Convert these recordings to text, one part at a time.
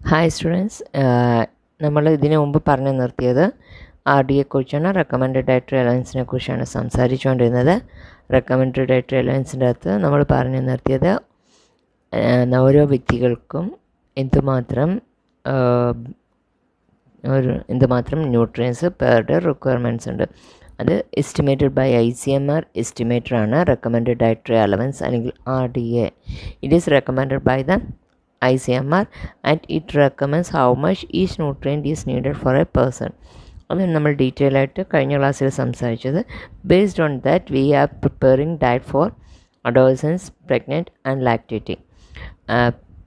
Hi students, നമ്മൾ ഇതിനു മുമ്പ് പറഞ്ഞു നിർത്തിയത് RDയെ റെക്കമെൻഡഡ് ഡയറ്ററി അലവൻസിനെ കുറിച്ചാണ് സംസാരിച്ചുകൊണ്ടിരുന്നത്. റെക്കമെൻഡഡ് ഡയറ്ററി അലവൻസിൻ്റെ അകത്ത് നമ്മൾ പറഞ്ഞു നിർത്തിയത് ഓരോ വ്യക്തികൾക്കും എന്തുമാത്രം ന്യൂട്രിയൻസ് പെർ ഡേ റിക്വയർമെൻറ്റ്സ് ഉണ്ട്. അത് എസ്റ്റിമേറ്റഡ് ബൈ ICMR എസ്റ്റിമേറ്ററാണ് റെക്കമെൻഡഡ് ഡയറ്ററി അലവൻസ് അല്ലെങ്കിൽ RDA. It is recommended by the ICMR and it recommends how much each nutrient is needed for a person. അത് നമ്മൾ ഡീറ്റെയിൽ ആയിട്ട് കഴിഞ്ഞ ക്ലാസ്സിൽ സംസാരിച്ചത്. Based on that we are preparing diet for adolescents, pregnant and lactating.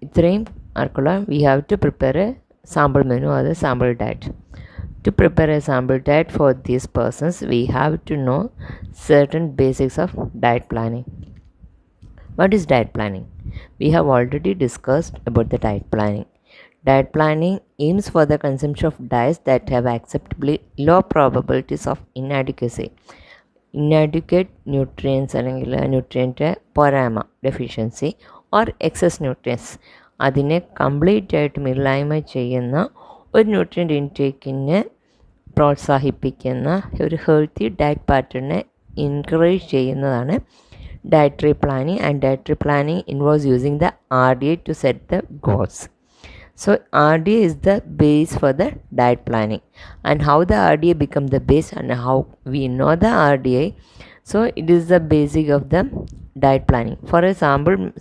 ഇത്രയും ആർക്കുള്ള we have to prepare a sample menu, അത് sample diet. To prepare a sample diet for these persons, we have to know certain basics of diet planning. What is diet planning? We have already discussed about the diet planning. Diet planning aims for the consumption of diets that have acceptably low probabilities of inadequacy. Inadequate nutrients അല്ലെങ്കിൽ nutrient പോരായ്മ deficiency or excess nutrients അതിനെ complete ആയിട്ടും ഇല്ലായ്മ ചെയ്യുന്ന ഒരു nutrient ഇൻടേക്കിനെ പ്രോത്സാഹിപ്പിക്കുന്ന ഒരു healthy diet പാറ്റേണിനെ encourage ചെയ്യുന്നതാണ് dietary planning, and dietary planning involves using the RDA to set the goals. So RDA is the base for the diet planning, and how the RDA become the base and how we know the RDA. So it is the basic of the diet planning. For a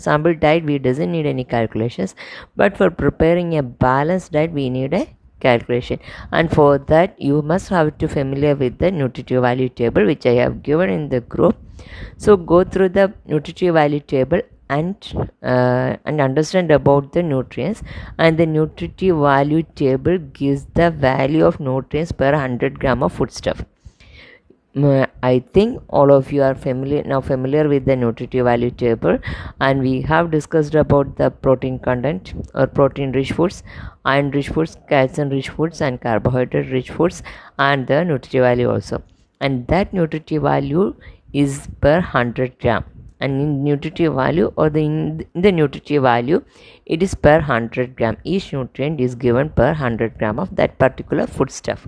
sample diet we doesn't need any calculations, but for preparing a balanced diet we need a calculation, and for that you must have to familiar with the nutritive value table which I have given in the group. So go through the nutritive value table and understand about the nutrients, and the nutritive value table gives the value of nutrients per 100 gram of foodstuff. I think all of you are familiar with the nutritive value table, and we have discussed about the protein content or protein rich foods, iron rich foods, calcium rich foods and carbohydrate rich foods, and the nutritive value also. And that nutritive value is per 100 gram, and in nutritive value or in the nutritive value it is per 100 gram. Each nutrient is given per 100 gram of that particular foodstuff.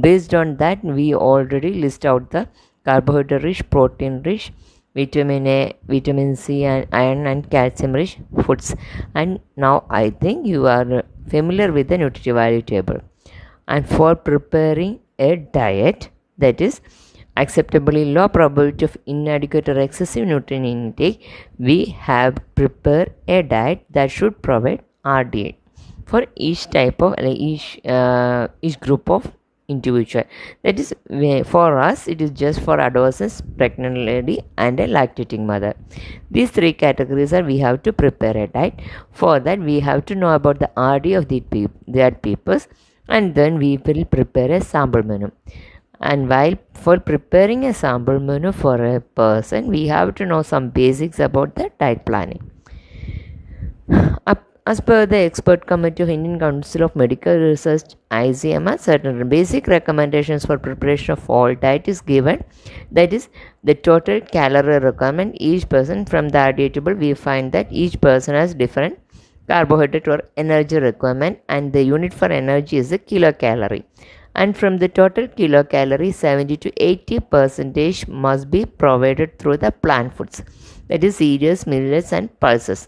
Based on that we already list out the carbohydrate rich, protein rich, vitamin A, vitamin C and iron and calcium rich foods. And now I think you are familiar with the nutritive value table. And for preparing a diet that is acceptably low probability of inadequate or excessive nutrient intake, we have prepared a diet that should provide RDA for each type of each group of individual. That is, for us it is just for adolescents, pregnant lady and a lactating mother. These three categories are we have to prepare a diet. For that we have to know about the RDA of that peoples, and then we will prepare a sample menu. And while for preparing a sample menu for a person, we have to know some basics about the diet planning. As per the expert committee of Indian Council of Medical Research, ICMR, certain basic recommendations for preparation of all diet is given. That is the total calorie requirement each person. From the RDA table we find that each person has different carbohydrate or energy requirement, and the unit for energy is a kilocalorie. And from the total kilocalorie, 70 to 80% must be provided through the plant foods, that is cereals, millets and pulses.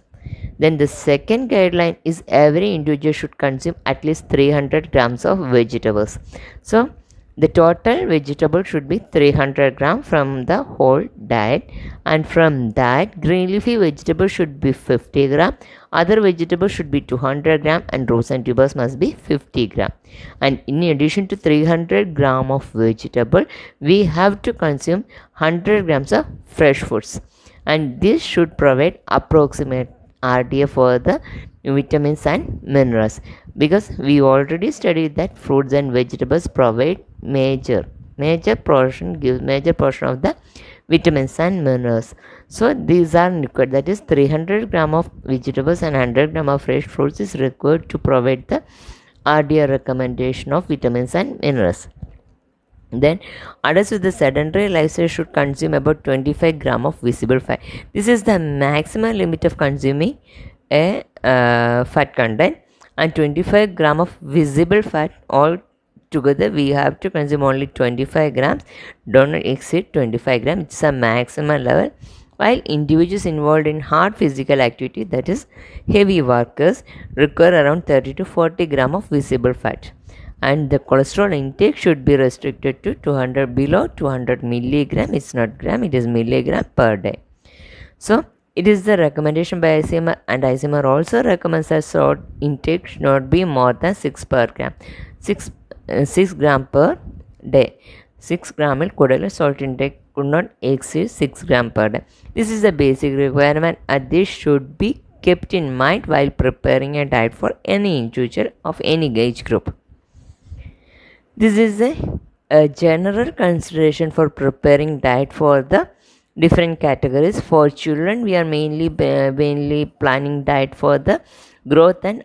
Then the second guideline is every individual should consume at least 300 grams of vegetables. So the total vegetable should be 300 grams from the whole diet, and from that green leafy vegetables should be 50 grams, other vegetables should be 200 grams, and roots and tubers must be 50 grams. And in addition to 300 grams of vegetable, we have to consume 100 grams of fresh foods, and this should provide approximate RDA for the vitamins and minerals, because we already studied that fruits and vegetables provide major portion of the vitamins and minerals. So these are required, that is 300 grams of vegetables and 100 grams of fresh fruits is required to provide the RDA recommendation of vitamins and minerals. Then adults with the sedentary lifestyle should consume about 25 grams of visible fat. This is the maximum limit of consuming a fat content, and 25 gram of visible fat. All together we have to consume only 25 grams. Don't exceed 25 grams. It's a maximum level. While individuals involved in hard physical activity, that is heavy workers, require around 30 to 40 gram of visible fat, and the cholesterol intake should be restricted to 200 below 200 milligram. It's not gram, it is milligram per day. So it is the recommendation by ICMR, and ICMR also recommends that salt intake should not be more than 6 per gram, 6 gram per day. 6 gram salt intake could not exceed 6 gram per day. This is the basic requirement, and this should be kept in mind while preparing a diet for any individual of any age group. This is a general consideration for preparing diet for the different categories. For children, we are mainly planning diet for the growth and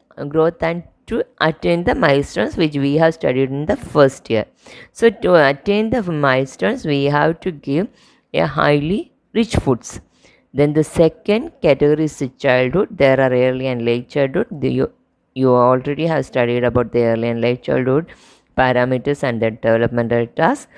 to attain the milestones which we have studied in the first year. So to attain the milestones, we have to give a highly rich foods. Then the second category is the childhood. There are early and late childhood. You already have studied about the early and late childhood parameters and the developmental tasks.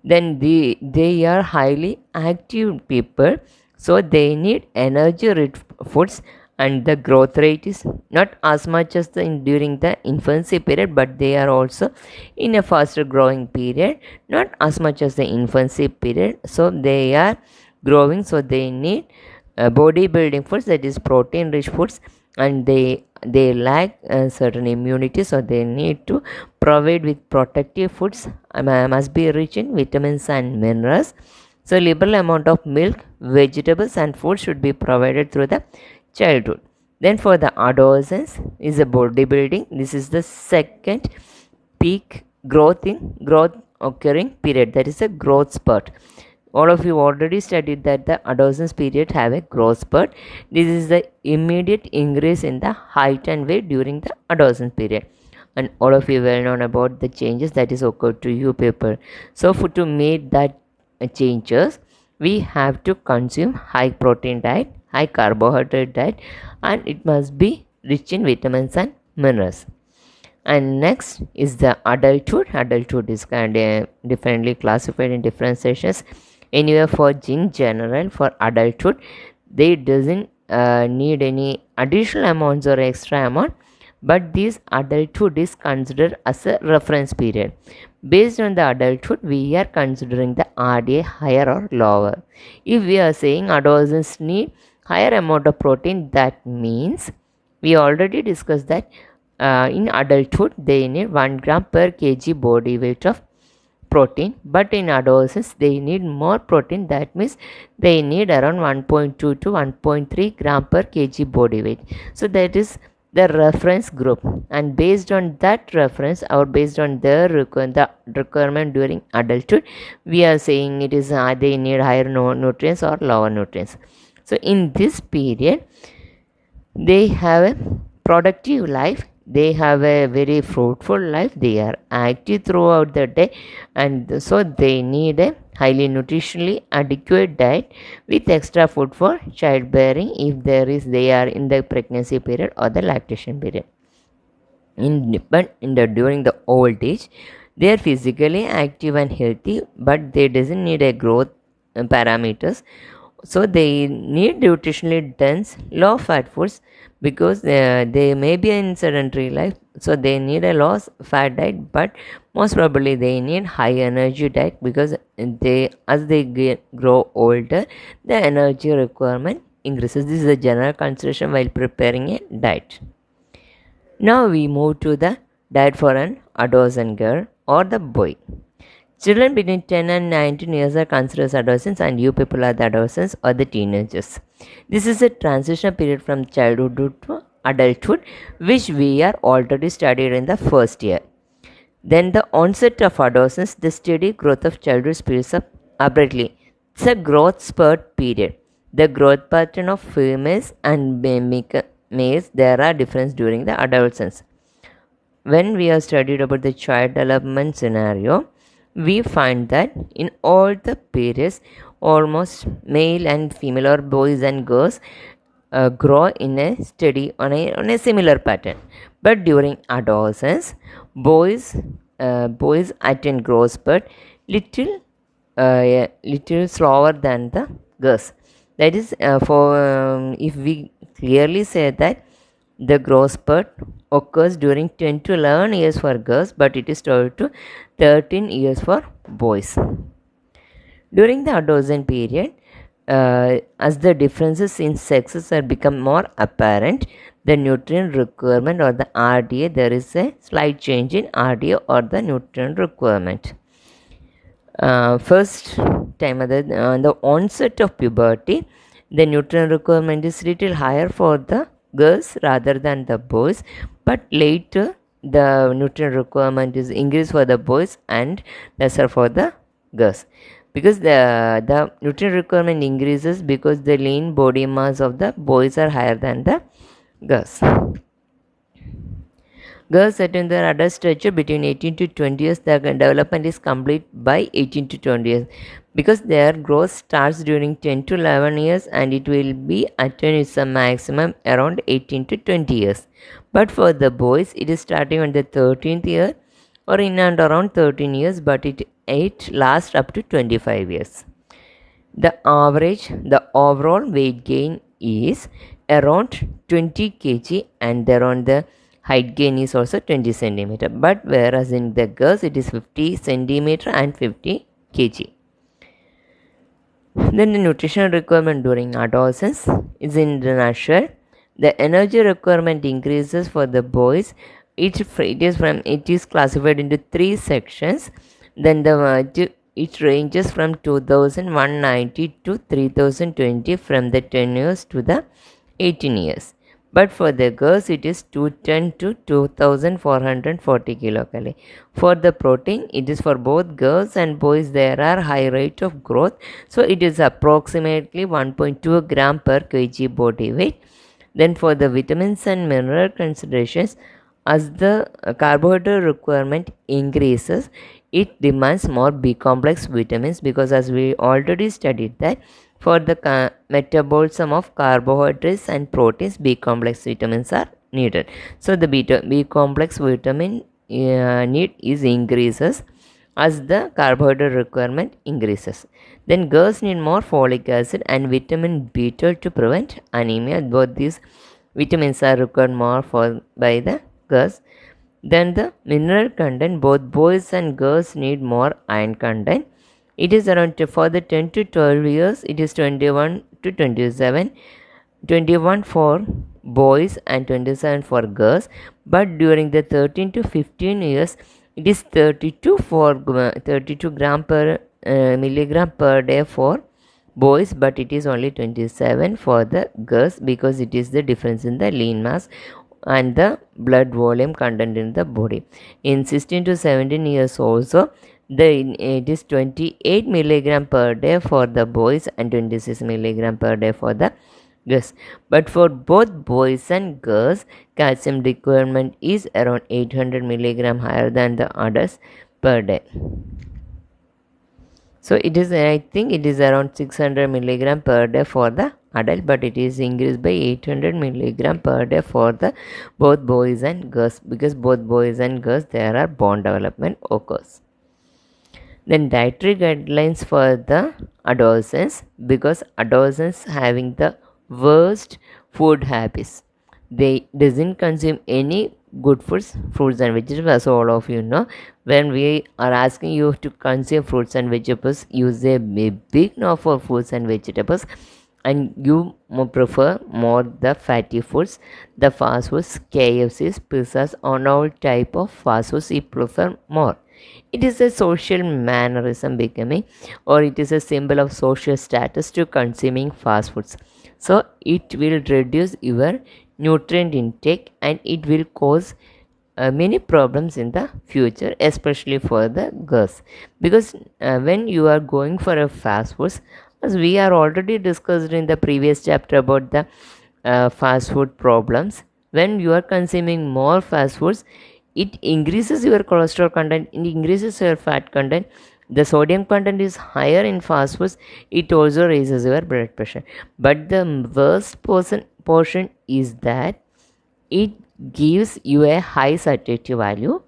Then they are highly active people, so they need energy rich foods, and the growth rate is not as much as during the infancy period, but they are also in a faster growing period, not as much as the infancy period. So they are growing, so they need bodybuilding foods, that is protein rich foods, and they lack certain immunity, so they need to provide with protective foods, must be rich in vitamins and minerals. So liberal amount of milk, vegetables and food should be provided through the childhood. Then for the adolescence is a bodybuilding. This is the second peak growth occurring period, that is a growth spurt. All of you already studied that the adolescence period have a growth spurt. This is the immediate increase in the height and weight during the adolescence period, and all of you well known about the changes that is occurred to you people. So to meet that changes, we have to consume high protein diet, high carbohydrate diet, and it must be rich in vitamins and minerals. And next is the adulthood. Adulthood is differently classified in different sessions. Anyway, for in general, for adulthood, they doesn't need any additional amounts or extra amount, but this adulthood is considered as a reference period. Based on the adulthood, we are considering the RDA higher or lower. If we are saying adolescents need higher amount of protein, that means we already discussed that in adulthood they need 1 gram per kg body weight of protein, but in adolescents they need more protein, that means they need around 1.2 to 1.3 gram per kg body weight. So that is the reference group, and based on that reference or based on the requirement during adulthood, we are saying it is they need higher nutrients or lower nutrients. So in this period they have a productive life, they have a very fruitful life, they are active throughout the day, and so they need a highly nutritionally adequate diet with extra food for childbearing if they are in the pregnancy period or the lactation period. During the old age, they are physically active and healthy, but they doesn't need a growth parameters, so they need nutritionally dense low fat foods, because they may be in sedentary life, so they need a low fat diet, but most probably they need high energy diet, because as they grow older, the energy requirement increases. This is a general consideration while preparing a diet. Now we move to the diet for an adolescent girl or the boy. Children between 10 and 19 years are considered adolescents, and you people are the adolescents or the teenagers. This is a transition period from childhood to adulthood, which we are already studied in the first year. Then the onset of adolescence, the steady growth of childhood speeds up abruptly. It's a growth spurt period. The growth pattern of females and males, there are differences during the adolescence. When we have studied about the child development scenario, we find that in all the periods, almost male and female or boys and girls grow in a steady on a similar pattern. But during adolescence, boys attain growth spurt little slower than the girls. That is, if we clearly say that the growth spurt occurs during 10 to 11 years for girls, but it is 12 to 13 years for boys. During the adolescent period, as the differences in sexes are become more apparent, the nutrient requirement or the RDA, there is a slight change in RDA or the nutrient requirement. First time at the onset of puberty, the nutrient requirement is little higher for the girls rather than the boys, but later the nutrient requirement is increased for the boys and lesser for the girls, because the nutrient requirement increases because the lean body mass of the boys are higher than the girls. Girls attain their adult stature between 18 to 20 years. Their development is complete by 18 to 20 years, because their growth starts during 10 to 11 years and it will be attained its maximum around 18 to 20 years. But for the boys, it is starting on the 13th year or in and around 13 years, but it lasts up to 25 years. The overall weight gain is around 20 kg, and around the height gain is also 20 centimeter, but whereas in the girls it is 50 centimeter and 50 kg. Then the nutritional requirement during adolescence is in the nutshell. The energy requirement increases for the boys. It is classified into 3 sections. Then it ranges from 2190 to 3020 from the 10 years to the 18 years. But for the girls, it is 210 to 2440 kilocalorie. For the protein, it is for both girls and boys, there are high rate of growth. So it is approximately 1.2 gram per kg body weight. Then for the vitamins and mineral considerations, as the carbohydrate requirement increases, it demands more B complex vitamins, because as we already studied that for the metabolism of carbohydrates and proteins, B complex vitamins are needed. So the B complex vitamin need is increases as the carbohydrate requirement increases. Then girls need more folic acid and vitamin B12 to prevent anemia. Both these vitamins are required more by the girls. Then the mineral content, both boys and girls need more iron content. It is around for the 10 to 12 years, it is 21 to 27, 21 for boys and 27 for girls. But during the 13 to 15 years, it is 32 gram per milligram per day for boys, but it is only 27 for the girls, because it is the difference in the lean mass and the blood volume content in the body. In 16 to 17 years also, it is 28 milligram per day for the boys and 26 milligram per day for the girls. But for both boys and girls, calcium requirement is around 800 milligram higher than the adults per day. So it is, I think it is around 600 milligram per day for the adult, but it is increased by 800 milligram per day for the both boys and girls, because both boys and girls there are bone development occurs. Then dietary guidelines for the adolescents, because adolescents having the worst food habits. They doesn't consume any good foods, fruits and vegetables, as all of you know. When we are asking you to consume fruits and vegetables, you say a big no for fruits and vegetables, and you prefer more the fatty foods, the fast foods, KFCs, pizzas, on all type of fast foods you prefer more. It is a social mannerism becoming, or it is a symbol of social status to consuming fast foods. So it will reduce your nutrient intake and it will cause many problems in the future, especially for the girls, because when you are going for a fast foods, as we are already discussed in the previous chapter about the fast food problems, when you are consuming more fast foods, it increases your cholesterol content, it increases your fat content, the sodium content is higher in fast foods, it also raises your blood pressure. But the worst portion is that it gives you a high satiety value.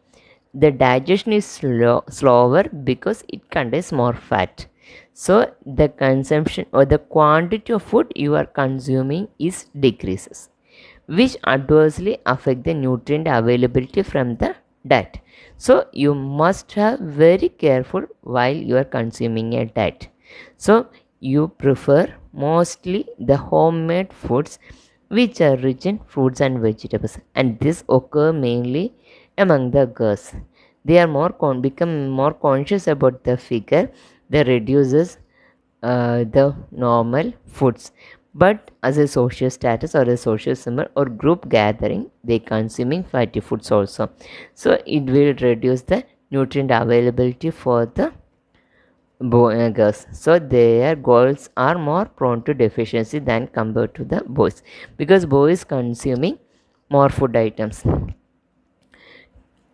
The digestion is slower because it contains more fat. So the consumption or the quantity of food you are consuming is decreases, which adversely affect the nutrient availability from the diet. So you must have very careful while you are consuming a diet. So you prefer mostly the homemade foods which are rich in fruits and vegetables, and this occur mainly among the girls. They are become more conscious about the figure. They reduces the normal foods, but as a social status or a social symbol or group gathering, they consuming fatty foods also. So it will reduce the nutrient availability for the girls. So their girls are more prone to deficiency than compared to the boys, because boys consuming more food items.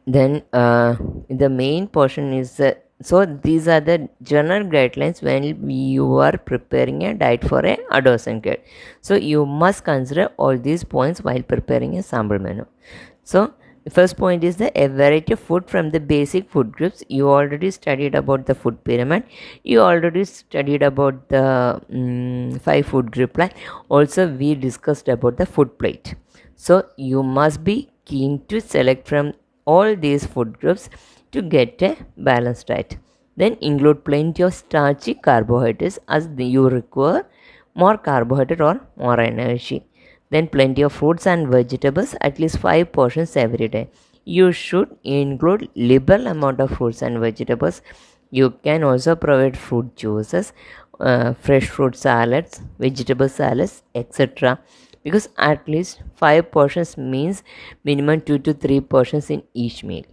Then the main portion is so these are the general guidelines when you are preparing a diet for a adolescent kid. So you must consider all these points while preparing a sample menu. So the first point is a variety of food from the basic food groups. You already studied about the food pyramid. You already studied about the 5 food group plan. Also we discussed about the food plate. So you must be keen to select from all these food groups to get a balanced diet. Then include plenty of starchy carbohydrates as you require more carbohydrate or more energy. Then plenty of fruits and vegetables, at least 5 portions every day. You should include liberal amount of fruits and vegetables. You can also provide fruit juices, fresh fruit salads, vegetable salads, etc. Because at least 5 portions means minimum 2 to 3 portions in each meal.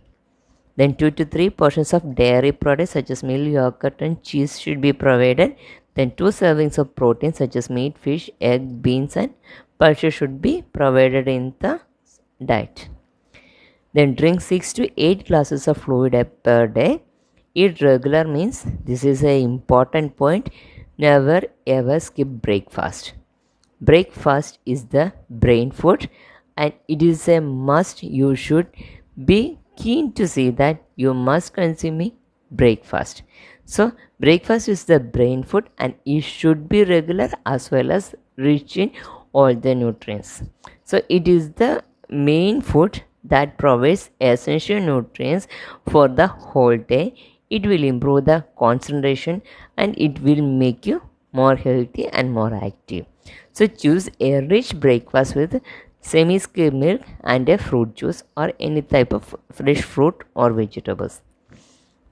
Then 2 to 3 portions of dairy products such as milk, yogurt and cheese should be provided. Then 2 servings of protein such as meat, fish, egg, beans and pulses should be provided in the diet. Then drink 6 to 8 glasses of fluid per day. Eat regular means, this is an important point, never ever skip breakfast. Breakfast is the brain food and it is a must. You should be keen to see that you must consume breakfast. So breakfast is the brain food and it should be regular as well as rich in all the nutrients. So it is the main food that provides essential nutrients for the whole day. It will improve the concentration and it will make you more healthy and more active. So choose a rich breakfast with semi-skimmed milk and a fruit juice or any type of fresh fruit or vegetables.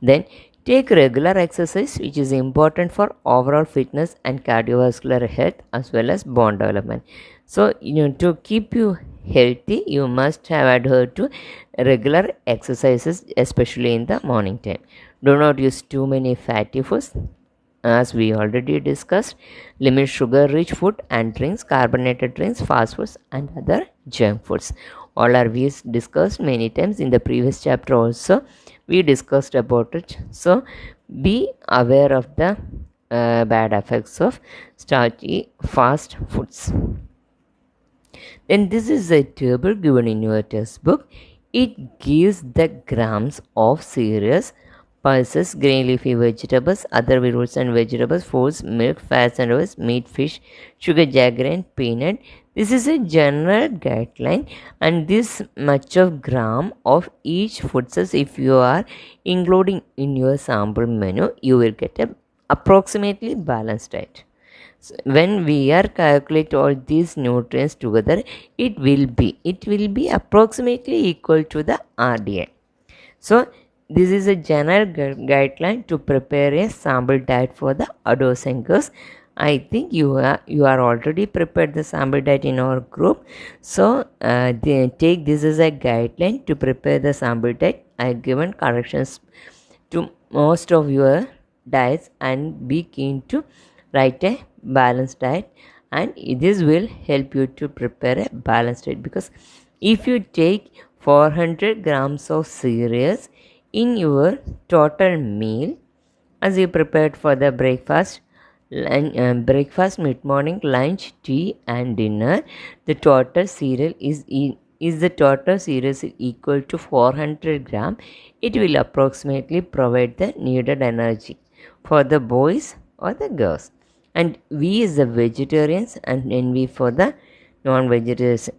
Then take regular exercise, which is important for overall fitness and cardiovascular health as well as bone development. So to keep you healthy, you must have adhered to regular exercises, especially in the morning time. Do not use too many fatty foods. As we already discussed, limit sugar rich food and drinks, carbonated drinks, fast foods and other junk foods. All are we discussed many times in the previous chapter also. We discussed about it. So be aware of the bad effects of starchy fast foods. Then this is a table given in your textbook. It gives the grams of cereals, pulses, grain leafy vegetables, other fruits and vegetables, foods, milk, fats and oils, meat, fish, sugar, jaggery and peanut. This is a general guideline and this much of gram of each food source if you are including in your sample menu, you will get a approximately balanced diet. So when we are calculate all these nutrients together, it will be approximately equal to the RDA. So this is a general guideline to prepare a sample diet for the adolescent girls. I think you are already prepared the sample diet in our group. So take this as a guideline to prepare the sample diet. I have given corrections to most of your diets and be keen to write a balanced diet, and this will help you to prepare a balanced diet, because if you take 400 grams of cereals in your total meal as you prepared for the breakfast, breakfast, mid-morning, lunch, tea, and dinner. The total cereal is the total cereal is equal to 400 gram. It will approximately provide the needed energy for the boys or the girls. And V is the vegetarians, and NV for the non-vegetarians.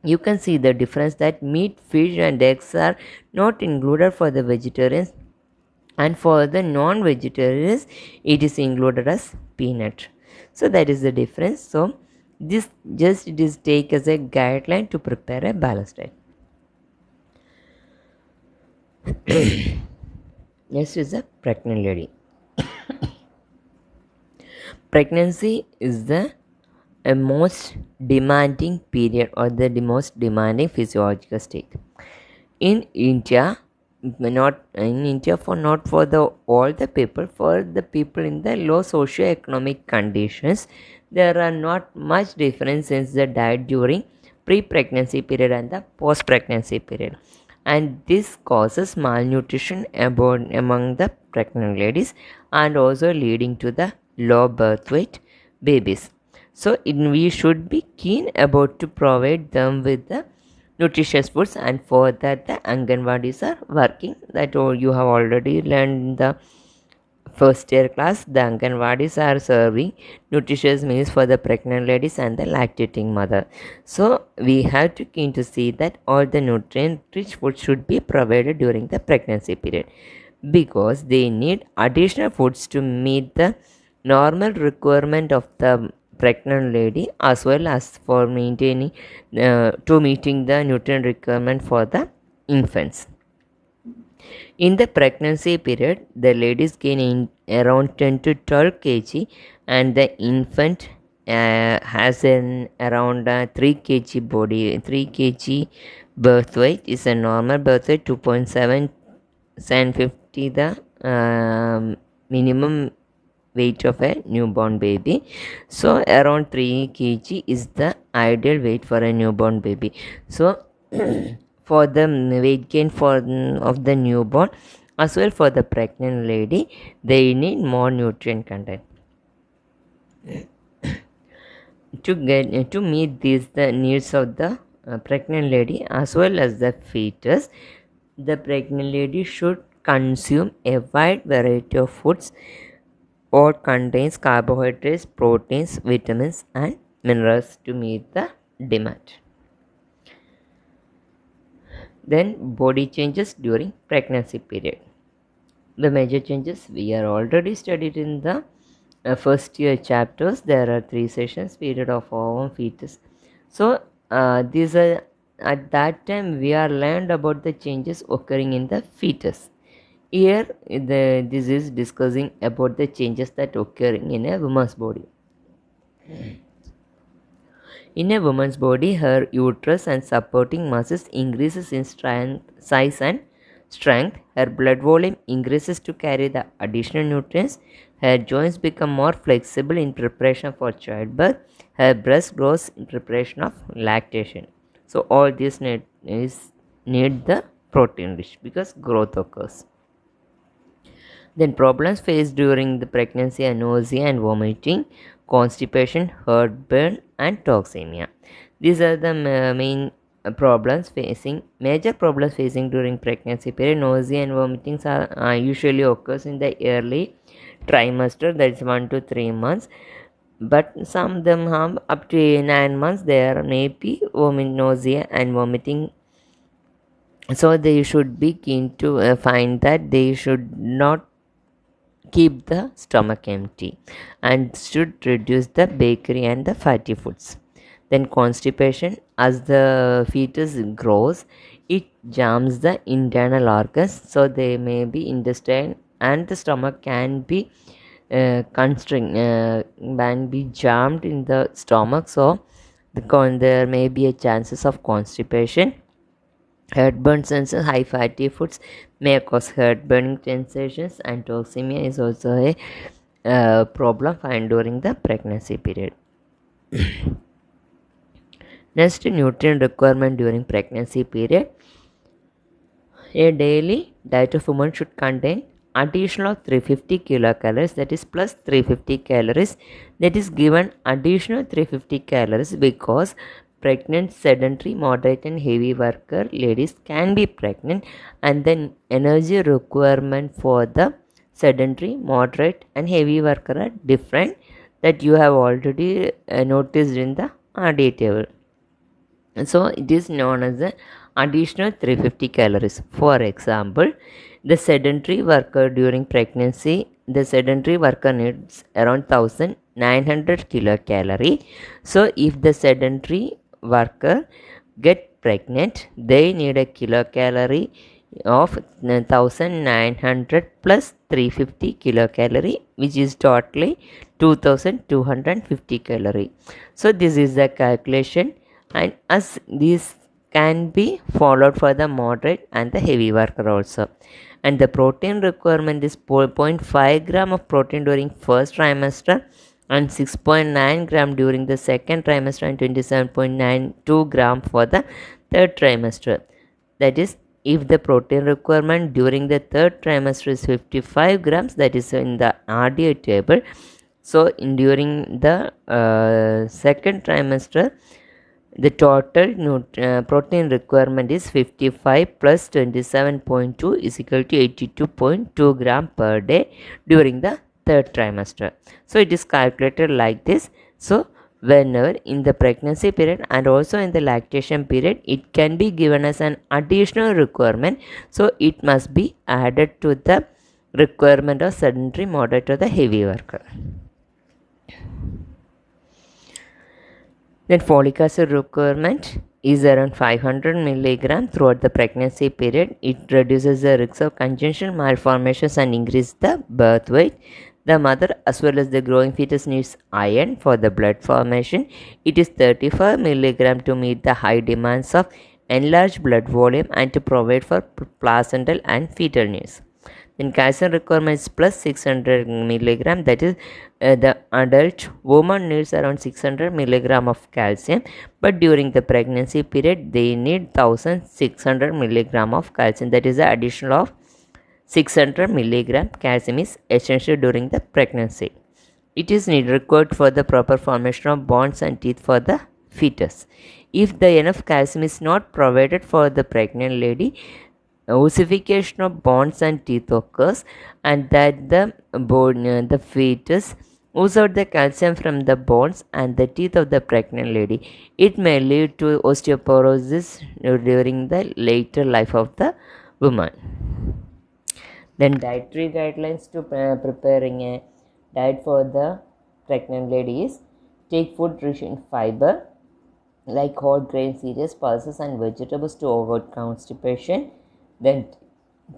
You can see the difference that meat, fish, and eggs are not included for the vegetarians, and for the non-vegetarians it is included as peanut. So that is the difference. So this just it is take as a guideline to prepare a balanced diet. Next is a pregnant lady. Pregnancy is the most demanding period or the most demanding physiological state in India. Not in India, for not for the all the people, for the people in the low socio-economic conditions, there are not much difference in the diet during pre-pregnancy period and the post-pregnancy period, and this causes malnutrition among the pregnant ladies and also leading to the low birth weight babies. So we should be keen about to provide them with the nutritious foods, and for that the Anganwadis are working. That all you have already learned in the first year class. The Anganwadis are serving nutritious meals for the pregnant ladies and the lactating mother. So we have to keen to see that all the nutrient rich food should be provided during the pregnancy period, because they need additional foods to meet the normal requirement of the pregnant lady, as well as for maintaining to meeting the nutrient requirement for the infants. In the pregnancy period, the ladies gain around 10 to 12 kg, and the infant has an around 3 kg body, 3 kg birth weight is a normal birth weight, 2.7 and 50 the minimum weight of a newborn baby. So around 3 kg is the ideal weight for a newborn baby. So for the weight gain for of the newborn as well for the pregnant lady, they need more nutrient content to meet these the needs of the pregnant lady as well as the fetus. The pregnant lady should consume a wide variety of foods or contains carbohydrates, proteins, vitamins, and minerals to meet the demand. Then body changes during pregnancy period. The major changes we are already studied in the first year chapters. There are 3 sessions period of ovum, fetus. So these are at that time we are learned about the changes occurring in the fetus. Here this is discussing about the changes that occurring in a woman's body. In a woman's body, her uterus and supporting muscles increases in strength, size and strength. Her blood volume increases to carry the additional nutrients. Her joints become more flexible in preparation for childbirth. Her breast grows in preparation of lactation. So all this need the protein rich because growth occurs. Then problems faced during the pregnancy are nausea and vomiting, constipation, heartburn, and toxemia. These are the main major problems facing during pregnancy period. Nausea and vomiting are usually occurs in the early trimester, that is 1 to 3 months. But some of them have up to 9 months. There may be nausea and vomiting. So they should be keen to find that they should not keep the stomach empty and should reduce the bakery and the fatty foods. Then constipation, as the fetus grows, it jams the internal organs, so they may be intestine and the stomach can be can be jammed in the stomach, so there may be a chances of constipation. Heartburn sensations, high fatty foods may cause heartburning sensations, and toxemia is also a problem found during the pregnancy period. Next, nutrient requirement during pregnancy period. A daily diet of woman should contain additional 350 kilocalories, that is plus 350 calories, that is given additional 350 calories because pregnant, sedentary, moderate and heavy worker ladies can be pregnant, and then energy requirement for the sedentary, moderate and heavy worker are different, that you have already noticed in the RDA table. So it is known as the additional 350 calories. For example, the sedentary worker during pregnancy, the sedentary worker needs around 1900 kilocalorie. So if the sedentary worker get pregnant, they need a kilocalorie of 1900 plus 350 kilocalorie, which is totally 2250 calorie. So this is the calculation, and as these can be followed for the moderate and the heavy worker also. And the protein requirement is 4.5 gram of protein during first trimester and 6.9 gram during the second trimester and 27.92 gram for the third trimester. That is, if the protein requirement during the third trimester is 55 grams, that is in the RDA table. So during the second trimester, the total protein requirement is 55 plus 27.2 is equal to 82.2 gram per day during the third trimester. So it is calculated like this. So whenever in the pregnancy period and also in the lactation period, it can be given as an additional requirement. So it must be added to the requirement of sedentary, moderate or the heavy worker. Then folic acid requirement is around 500 milligram throughout the pregnancy period. It reduces the risk of congenital malformations and increases the birth weight. The mother as well as the growing fetus needs iron for the blood formation. It is 35 milligram to meet the high demands of enlarged blood volume and to provide for placental and fetal needs. Then calcium requirement is plus 600 milligram, that is the adult woman needs around 600 milligram of calcium, but during the pregnancy period they need 1600 milligram of calcium, that is the additional of 600 milligram calcium is essential during the pregnancy. It is required for the proper formation of bones and teeth for the fetus. If the enough calcium is not provided for the pregnant lady, ossification of bones and teeth occurs, and that the fetus oozes out the calcium from the bones and the teeth of the pregnant lady. It may lead to osteoporosis during the later life of the woman. Then dietary guidelines to preparing a diet for the pregnant lady is: take food rich in fiber like whole grain cereals, pulses and vegetables to avoid constipation. Then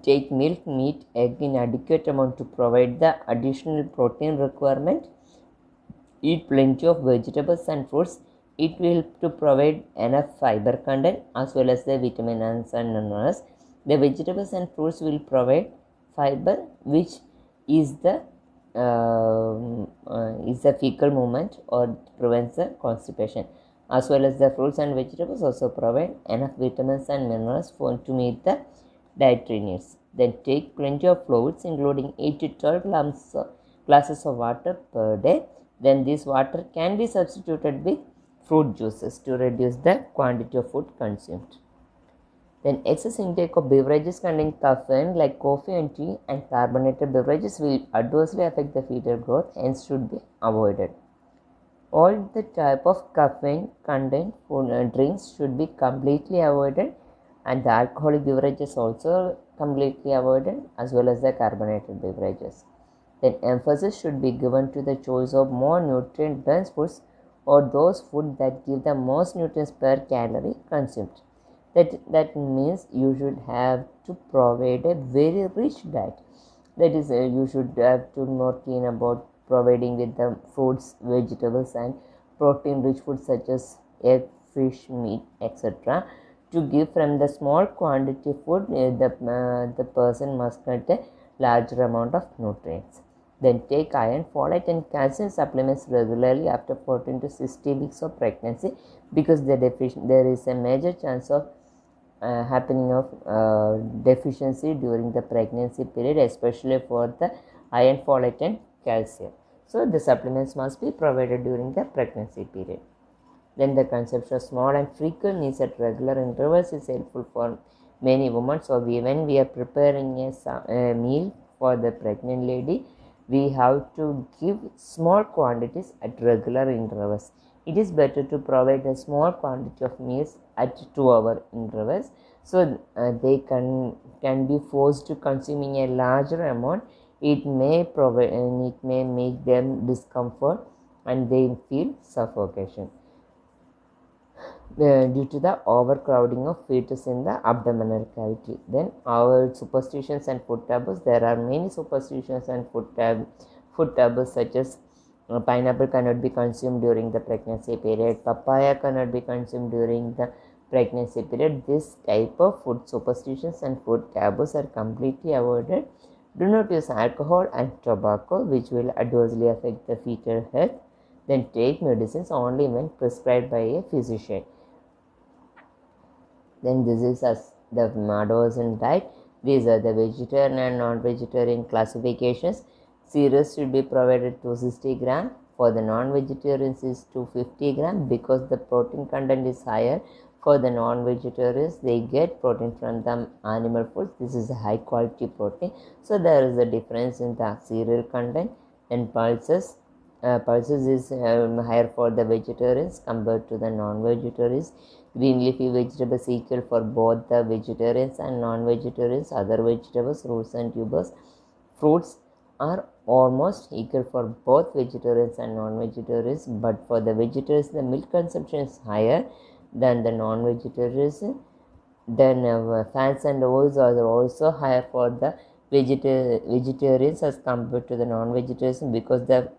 take milk, meat, egg in adequate amount to provide the additional protein requirement. Eat plenty of vegetables and fruits. It will help to provide enough fiber content as well as the vitamins and minerals. The vegetables and fruits will provide fiber, which is the fecal movement or prevents the constipation, as well as the fruits and vegetables also provide enough vitamins and minerals to meet the dietary needs. Then take plenty of fluids, including 8 to 12 glasses of water per day. Then this water can be substituted with fruit juices to reduce the quantity of food consumed. Then excess intake of beverages containing caffeine like coffee and tea and carbonated beverages will adversely affect the fetal growth, hence should be avoided. All the type of caffeine contained food drinks should be completely avoided, and the alcoholic beverages also completely avoided, as well as the carbonated beverages. Then emphasis should be given to the choice of more nutrient dense foods or those foods that give the most nutrients per calorie consumed. That means you should have to provide a very rich diet. That is, you should have to more keen about providing with the fruits, vegetables and protein rich foods such as egg, fish, meat, etc. To give from the small quantity of food, the person must get a larger amount of nutrients. Then take iron, folate and calcium supplements regularly after 14 to 60 weeks of pregnancy, because there is a major chance of happening of deficiency during the pregnancy period, especially for the iron, folate and calcium. So the supplements must be provided during the pregnancy period. Then the consumption of small and frequent meals at regular intervals is helpful for many women. So when we are preparing a meal for the pregnant lady, we have to give small quantities at regular intervals. It is better to provide a small quantity of meals at 2-hour intervals, so they can be forced to consuming a larger amount. It may make them discomfort and they feel suffocation due to the overcrowding of fetus in the abdominal cavity. Then our superstitions and food taboos. There are many superstitions and food taboos such as pineapple cannot be consumed during the pregnancy period, papaya cannot be consumed during the pregnancy period. This type of food superstitions and food taboos are completely avoided. Do not use alcohol and tobacco, which will adversely affect the fetal health. Then take medicines only when prescribed by a physician. Then this is the adolescent diet. These are the vegetarian and non-vegetarian classifications. Cereals should be provided 260 gram. For the non-vegetarians is 250 gram because the protein content is higher. For the non-vegetarians, they get protein from the animal foods. This is a high quality protein. So there is a difference in the cereal content. And pulses is higher for the vegetarians compared to the non-vegetarians. Green leafy vegetables equal for both the vegetarians and non-vegetarians. Other vegetables, roots and tubers, fruits are almost equal for both vegetarians and non-vegetarians. But for the vegetarians, the milk consumption is higher than the non-vegetarians. Then fats and oils are also higher for the vegetarians as compared to the non-vegetarians because the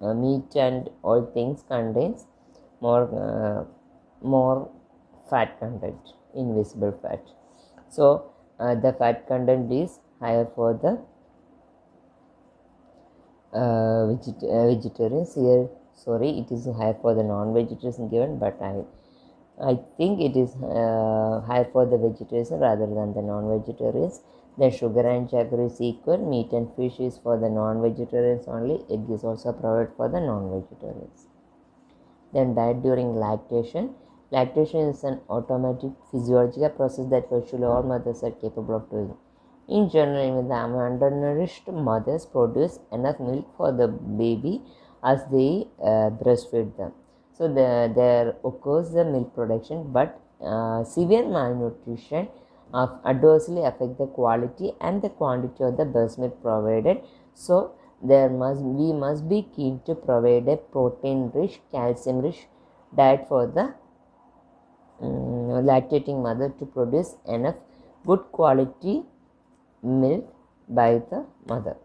meat and all things contains more fat content, invisible fat. So the fat content is higher for the vegetarians. Here, sorry, it is higher for the non-vegetarians given, but I think it is higher for the vegetarians rather than the non-vegetarians. Then sugar and sugar is equal. Meat and fish is for the non-vegetarians only. Egg is also provided for the non-vegetarians. Then diet during lactation. Lactation is an automatic physiological process that virtually all mothers are capable of doing. In general, even the undernourished mothers produce enough milk for the baby as they breastfeed them. So there occurs the milk production, but severe malnutrition adversely affect the quality and the quantity of the breast milk provided. So we must be keen to provide a protein-rich, calcium-rich diet for the lactating mother to produce enough good quality milk by the mother.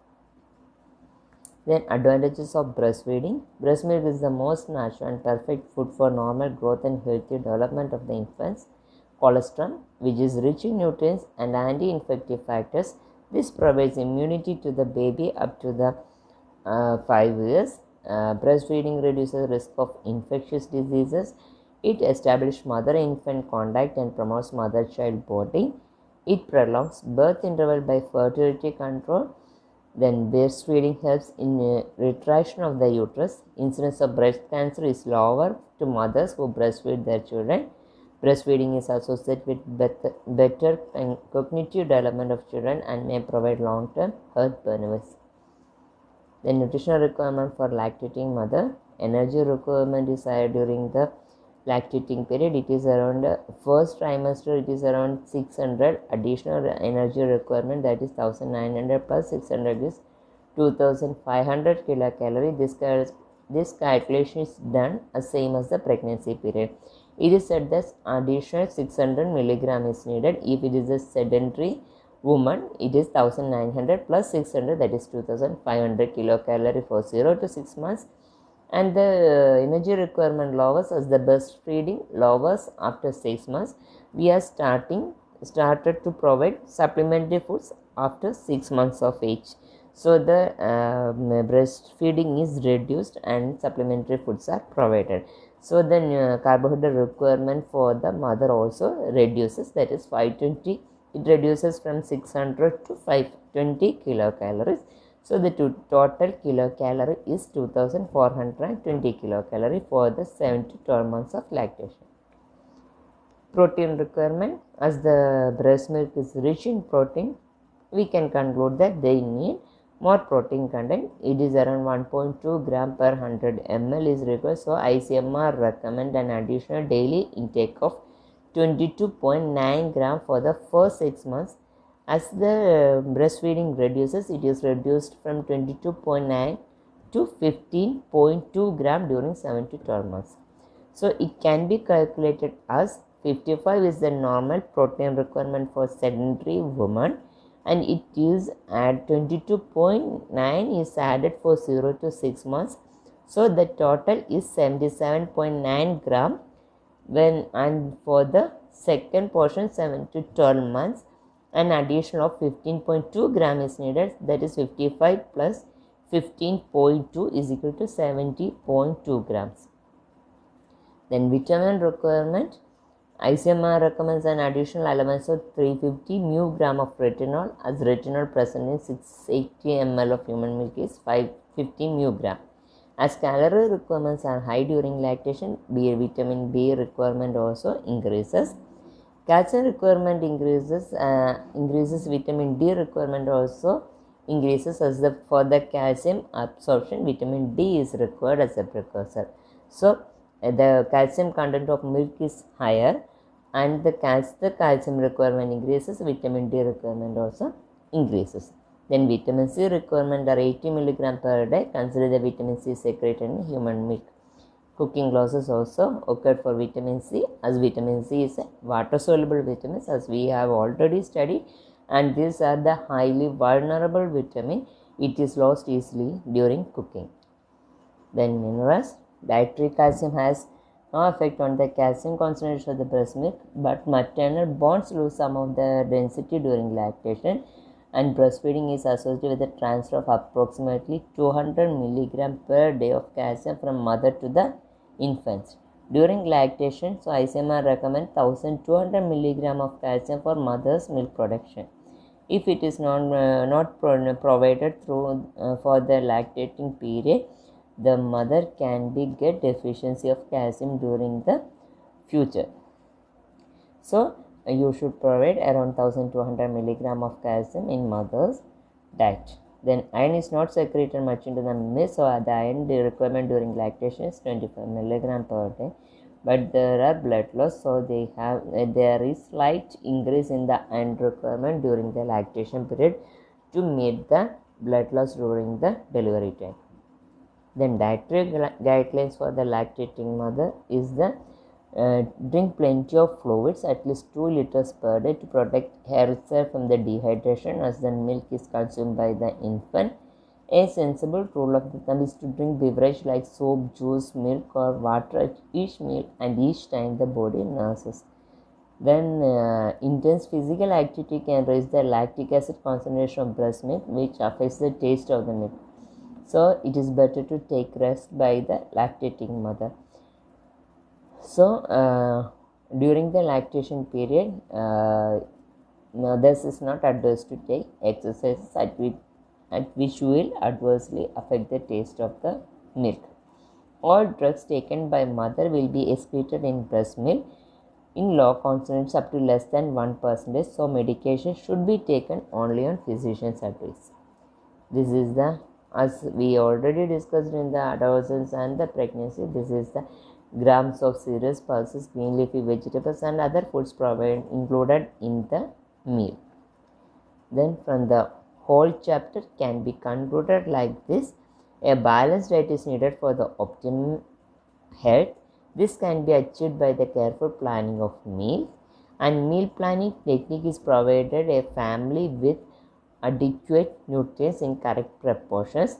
Then advantages of breastfeeding. Breast milk is the most natural and perfect food for normal growth and healthy development of the infants. Colostrum, which is rich in nutrients and anti-infective factors. This provides immunity to the baby up to the 5 years. Breastfeeding reduces risk of infectious diseases. It establishes mother-infant contact and promotes mother-child bonding. It prolongs birth interval by fertility control. Then breastfeeding helps in retraction of the uterus. Incidence of breast cancer is lower to mothers who breastfeed their children. Breastfeeding is associated with better cognitive development of children and may provide long-term health benefits. The nutritional requirement for lactating mother. Energy requirement is higher during the lactating period. It is around first trimester, it is around 600. Additional energy requirement, that is 1900 plus 600 is 2500 kilocalorie. This calculation is done as same as the pregnancy period. It is said that additional 600 milligram is needed. If it is a sedentary woman, it is 1900 plus 600, that is 2500 kilocalorie for 0 to 6 months. And the energy requirement lowers as the breastfeeding lowers after 6 months. We are started to provide supplementary foods after 6 months of age. So the breastfeeding is reduced and supplementary foods are provided. So the carbohydrate requirement for the mother also reduces, that is 520, it reduces from 600 to 520 kilocalories. So the total kilocalorie is 2420 kilocalorie for the 7 to 12 months of lactation. Protein requirement, as the breast milk is rich in protein, we can conclude that they need more protein content. It is around 1.2 gram per 100 ml is required. So ICMR recommend an additional daily intake of 22.9 gram for the first 6 months. As the breastfeeding reduces, it is reduced from 22.9 to 15.2 gram during 7 to 12 months. So it can be calculated as 55 is the normal protein requirement for sedentary women, and it is at 22.9 is added for 0 to 6 months. So the total is 77.9 gram when, and for the second portion 7 to 12 months an addition of 15.2 gram is needed, that is 55 plus 15.2 is equal to 70.2 grams. Then vitamin requirement, ICMR recommends an additional allowance of 350 mu gram of retinol, as retinol present in 680 ml of human milk is 550 mu gram. As calorie requirements are high during lactation, vitamin B requirement also increases. Calcium requirement increases, vitamin D requirement also increases, as for the calcium absorption, vitamin D is required as a precursor. So the calcium content of milk is higher, and the calcium requirement increases, vitamin D requirement also increases. Then vitamin C requirement are 80 mg per day. Consider the vitamin C secreted in human milk. Cooking losses also occurred for vitamin C, as vitamin C is a water soluble vitamin, as we have already studied, and these are the highly vulnerable vitamin. It is lost easily during cooking. Then minerals. Dietary calcium has no effect on the calcium concentration of the breast milk, but maternal bonds lose some of the density during lactation, and breastfeeding is associated with the transfer of approximately 200 mg per day of calcium from mother to the infants. During lactation, so ICMR recommends 1200 mg of calcium for mother's milk production. If it is not provided through for the lactating period, the mother can get deficiency of calcium during the future. So you should provide around 1200 mg of calcium in mother's diet. Then iron is not secreted much into the milk, so the iron requirement during lactation is 25 mg per day. But there are blood loss, so there is slight increase in the iron requirement during the lactation period to meet the blood loss during the delivery time. Then dietary guidelines for the lactating mother is the drink plenty of fluids, at least 2 liters per day, to protect herself from the dehydration as the milk is consumed by the infant. A sensible rule of the thumb is to drink beverage like soap, juice, milk or water at each meal and each time the body nurses. Then intense physical activity can raise the lactic acid concentration of breast milk, which affects the taste of the milk. So it is better to take rest by the lactating mother. So during the lactation period, mothers is not advised to take exercises at which will adversely affect the taste of the milk. All drugs taken by mother will be excreted in breast milk in low concentrations up to less than 1%. So medication should be taken only on physician's advice. This is as we already discussed in the adolescence and the pregnancy, this is the grams of cereals, pulses, green leafy vegetables and other foods provided included in the meal. Then from the whole chapter can be concluded like this: a balanced diet is needed for the optimum health. This can be achieved by the careful planning of meal, and meal planning technique is provided a family with adequate nutrients in correct proportions.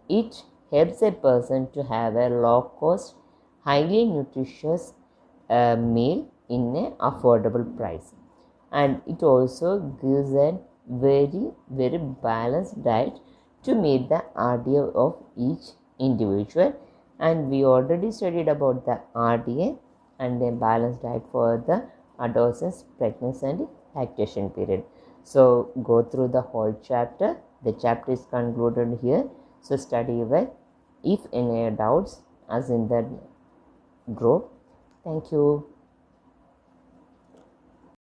It helps a person to have a low cost, highly nutritious meal in an affordable price, and it also gives a very balanced diet to meet the RDO of each individual. And we already studied about the RDA and the balanced diet for the adolescents, pregnancy and lactation period. So go through the whole chapter. The chapter is concluded here. So study well. If any doubts, as in the group. Thank you.